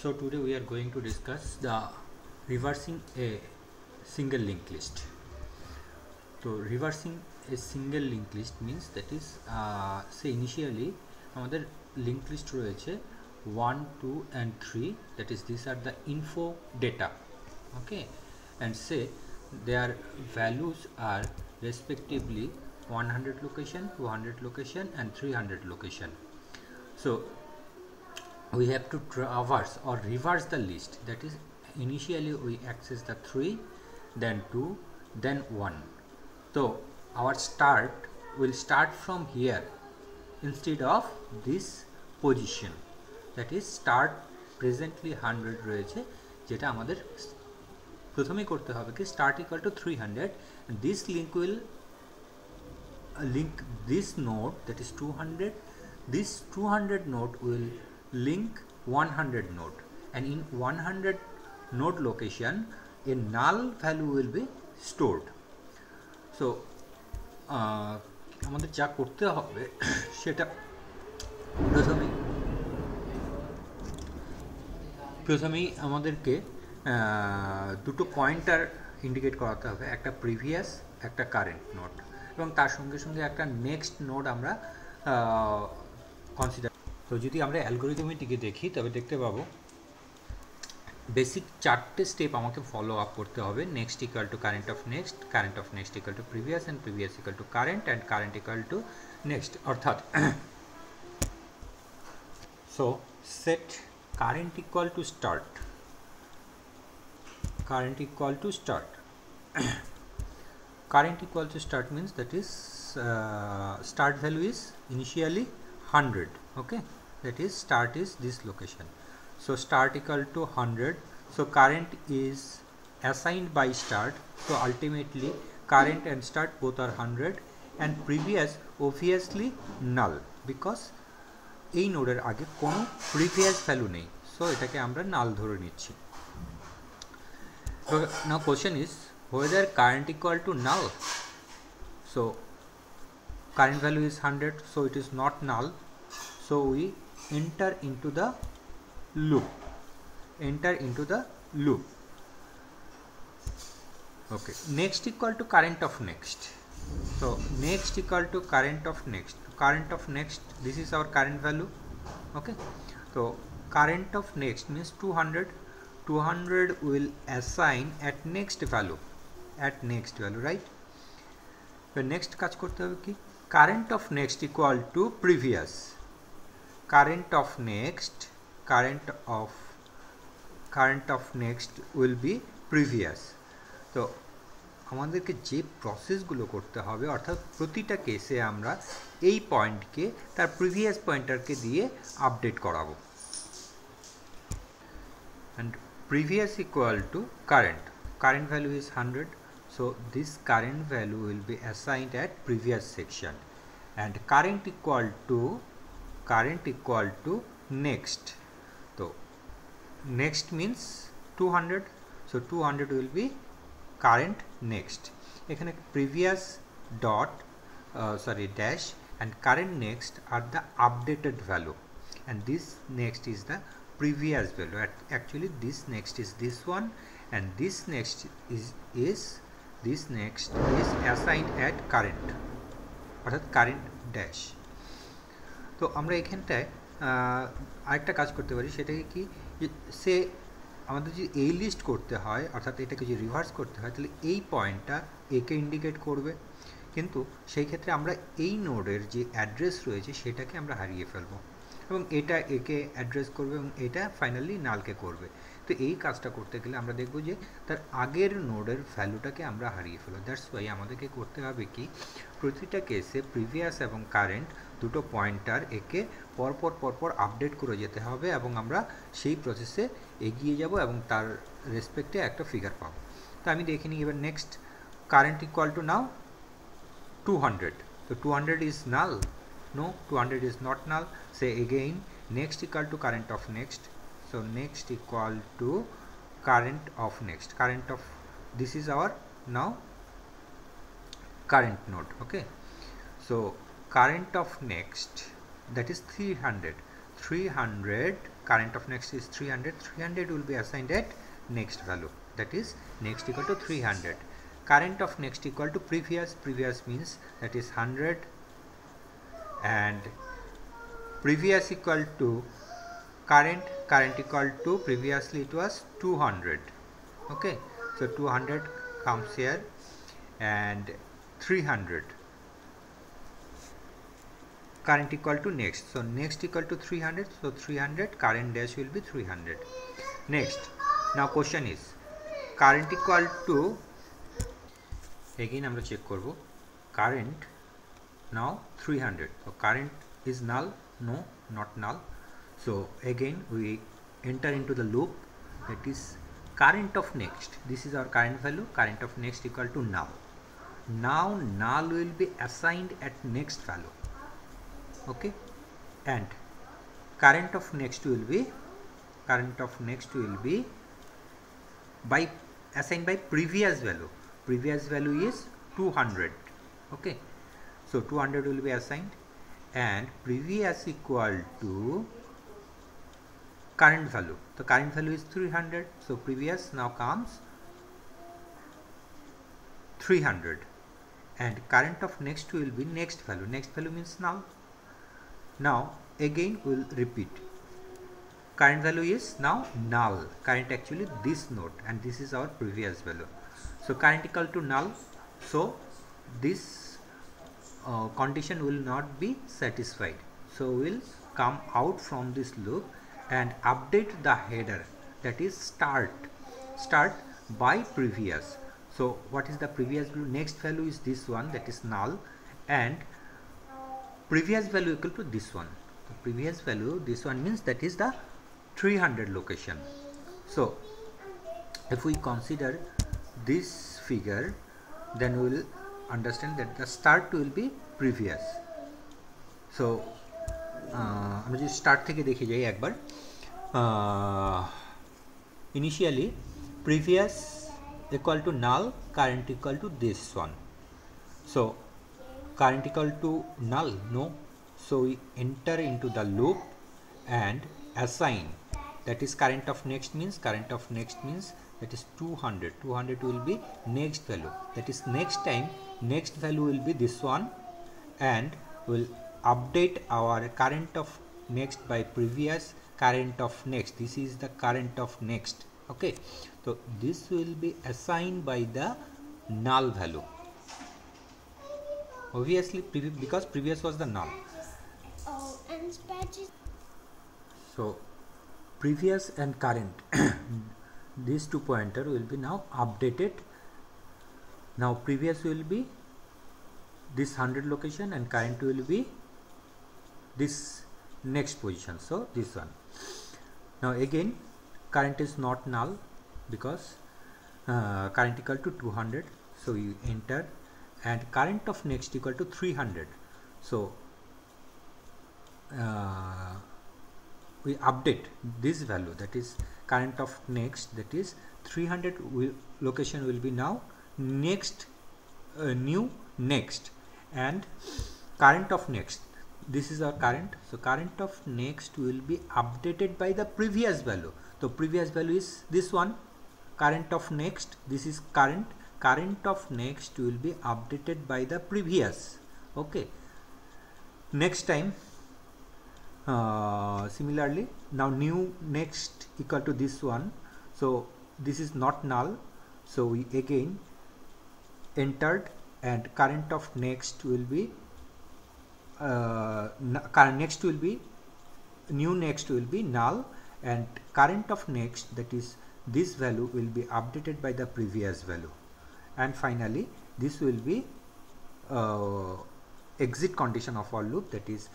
So today we are going to discuss the reversing a single linked list. So reversing a single linked list means that is say initially আমাদের linked list রয়েছে 1, 2 and 3, that is these are the info data, okay, and say their values are respectively 100 location, 200 location and 300 location. So we have to traverse or reverse the list, that is initially we access the 3, then 2, then 1. So our start will start from here instead of this position, that is start presently 100 রয়েছে, যেটা আমাদের প্রথমেই করতে হবে কি start equal to 300, and this link will link this node, that is 200. This 200 node will link 100 node, and in 100 node location a null value will be stored. So আমাদের যা করতে হবে সেটা প্রথমেই আমাদেরকে দুটো পয়েন্টার ইন্ডিকেট করাতে হবে, একটা প্রিভিয়াস একটা কারেন্ট নোড, এবং তার সঙ্গে সঙ্গে একটা নেক্সট নোড আমরা কনসিডার। তো যদি আমরা অ্যালগরিদমটিকে দেখি তবে দেখতে পাবো বেসিক চারটে স্টেপ আমাকে ফলো আপ করতে হবে। Next equal to current of next, current of next equal to previous, and previous equal to current, and current equal to next. অর্থাৎ so set current equal to start, current equal to start. Current equal to start means that is start value is initially 100, okay, that is start is this location. So start equal to 100, so current is assigned by start, so ultimately current and start both are 100, and previous obviously null because এই নোডের আগে কোনো previous value নেই, so এটাকে আমরা নাল ধরে নিচ্ছি। So now question is whether current equal to null. So current value is 100, so it is not null, so we enter into the loop, okay. Next equal to current of next, so next equal to current of next, this is our current value, okay. So current of next means 200 will assign at next value, right. So next কাজ করতে হবে কি current of next equal to previous, current of next will be previous. তো আমাদেরকে যে প্রসেসগুলো করতে হবে, অর্থাৎ প্রতিটা কেসে আমরা এই পয়েন্টকে তার প্রিভিয়াস পয়েন্টারকে দিয়ে আপডেট করাবো, and previous equal to current value is 100, so this current value will be assigned at previous section, and current equal to next. So next means 200, so 200 will be current next. এখানে previous dot dash and current next are the updated value, and this next is the previous value. Actually this next is this one, and this next is assigned at current, অর্থাৎ current dash. তো আমরা এখানটায় আরেকটা কাজ করতে পারি, সেটাকে কি সে আমাদের যদি এই লিস্ট করতে হয়, অর্থাৎ এটাকে যদি রিভার্স করতে হয়, তাহলে এই পয়েন্টটা একে ইন্ডিকেট করবে, কিন্তু সেই ক্ষেত্রে আমরা এই নোডের যে অ্যাড্রেস রয়েছে সেটাকে আমরা হারিয়ে ফেলবো, এবং এটা একে অ্যাড্রেস করবে এবং এটা ফাইনালি নালকে করবে। তো এই কাজটা করতে গেলে আমরা দেখব যে তার আগের নোডের ভ্যালুটাকে আমরা হারিয়ে ফেলবো। দ্যাটস ওয়াই আমাদেরকে করতে হবে কি প্রতিটা কেসে প্রিভিয়াস এবং কারেন্ট দুটো পয়েন্টার একে পরপর আপডেট করে যেতে হবে, এবং আমরা সেই প্রসেসে এগিয়ে যাব এবং তার রেসপেক্টে একটা ফিগার পাবো। তো আমি দেখে নিই এবার next current equal two now 200, so 200 is null. No, 200 is not null. Say again next equal to current of next, so next equal to current of next, current of this is our now current node, okay. So current of next, that is 300 current of next is 300, 300 will be assigned at next value, that is next equal to 300. Current of next equal to previous, previous means that is 100, and previous equal to current, current equal to previously it was 200. Okay, so 200 comes here, and 300 current equal to next, so next equal to 300, so 300 current dash will be 300. Next, now question is current equal to, again আমরা check করব current now 300, so current is null, no, not null, so again we enter into the loop, that is current of next, this is our current value, current of next equal to null. Now null will be assigned at next value, okay, and current of next will be by assigned by previous value. Previous value is 200, okay, so 200 will be assigned, and previous equal to current value, the current value is 300, so previous now comes 300, and current of next will be next value, next value means null. Now again we will repeat, current value is now null, current actually this node, and this is our previous value, so current equal to null, so this condition will not be satisfied, so we'll come out from this loop and update the header, that is start by previous. So what is the previous value? Next value is this one, that is null, and previous value equal to this one. The previous value, this one means that is the 300 location. So if we consider this figure, then we will understand that the start will be previous. So আমরা যদি start থেকে দেখে যাই একবার, initially previous equal to null, current equal to this one, so current equal to null, no, so we enter into the loop and assign, that is current of next means that is 200, 200 will be next value, that is next time next value will be this one, and will update our current of next by previous current of next, this is the current of next, okay, so this will be assigned by the null value, obviously because previous was the null. So previous and current these two pointer will be now updated. Now previous will be this 100 location and current will be this next position, so this one. Now again current is not null because current equal to 200, so you enter, and current of next equal to 300, so we update this value, that is current of next, that is 300 location will be now next, new next, and current of next, this is our current, so current of next will be updated by the previous value, so previous value is this one, current of next, this is current of next will be updated by the previous, okay. Next time similarly, now new next equal to this one, so this is not null, so we again entered, and current of next will be next will be new next will be null, and current of next, that is this value will be updated by the previous value, and finally this will be exit condition of our loop, that is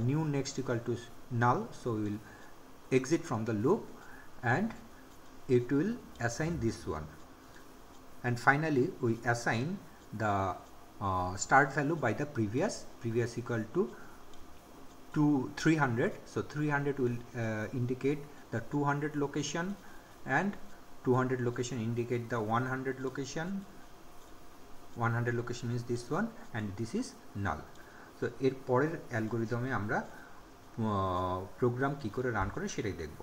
new next equal to null, so we will exit from the loop and it will assign this one, and finally we assign the start value by the previous equal to 300, so 300 will indicate the 200 location, and 200 location indicate the 100 location, 100 location is this one, and this is null. So এর পরের অ্যালগরিদমে আমরা programme কী করে run করে সেটাই দেখব।